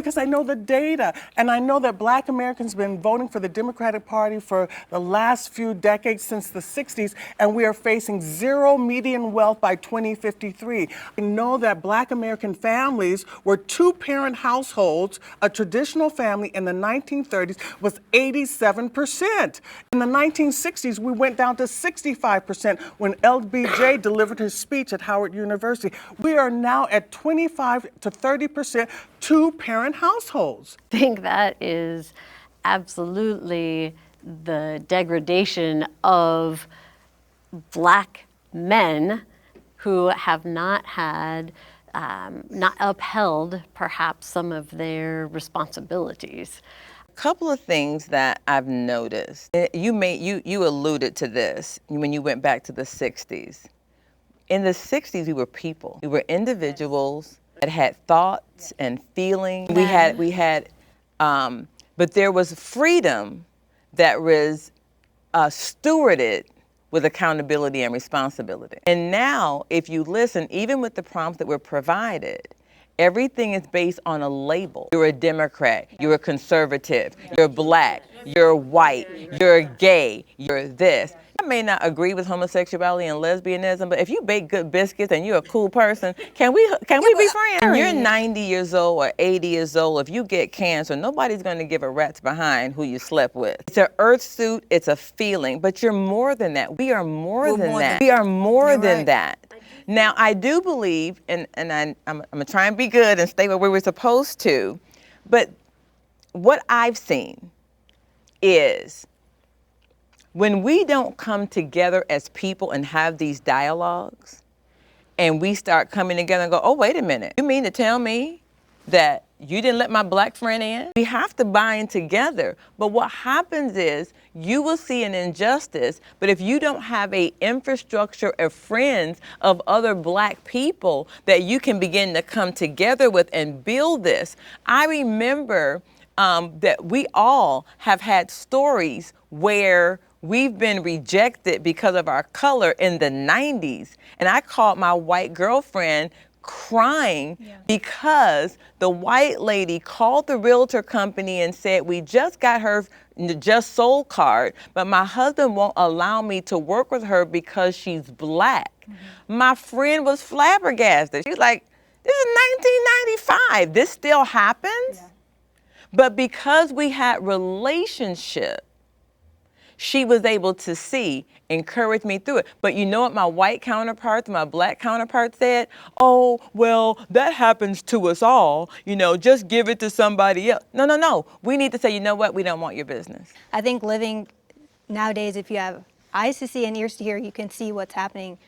because I know the data, and I know that Black Americans have been voting for the Democratic Party for the last few decades since the 60s, and we are facing zero median wealth by 2053. I know that Black American families were two-parent households. A traditional family in the 1930s was 87%. In the 1960s, we went down to 65% when LBJ delivered his speech at Howard University. We are now at 25 to 30% two-parent households. I think that is absolutely the degradation of Black men who have not had, not upheld perhaps some of their responsibilities. Couple of things that I've noticed. You alluded to this when you went back to the 60s. In the 60s, we were people. We were individuals that had thoughts and feelings. But there was freedom that was stewarded with accountability and responsibility. And now, if you listen, even with the prompts that were provided, everything is based on a label. You're a Democrat, you're a conservative, you're Black, you're white, you're gay, you're this. I may not agree with homosexuality and lesbianism, but if you bake good biscuits and you're a cool person, can we be friends? When you're 90 years old or 80 years old, if you get cancer, nobody's going to give a rat's behind who you slept with. It's an earth suit, it's a feeling, but you're more than that. We are more than that. We are more than that. Now, I do believe, and I'm going to try and be good and stay where we were supposed to, but what I've seen is when we don't come together as people and have these dialogues, and we start coming together and go, oh, wait a minute, you mean to tell me that you didn't let my Black friend in? We have to bind together. But what happens is you will see an injustice, but if you don't have an infrastructure of friends of other Black people that you can begin to come together with and build this. I remember that we all have had stories where we've been rejected because of our color in the 90s. And I called my white girlfriend crying because the white lady called the realtor company and said, we just got her just sold card, but my husband won't allow me to work with her because she's Black. My friend was flabbergasted. She was like, this is 1995. This still happens? But because we had relationship, she was able to see, encourage me through it. But you know what my white counterparts, my Black counterparts said? Oh, well, that happens to us all. You know, just give it to somebody else. No, no, no. We need to say, you know what? We don't want your business. I think living nowadays, if you have eyes to see and ears to hear, you can see what's happening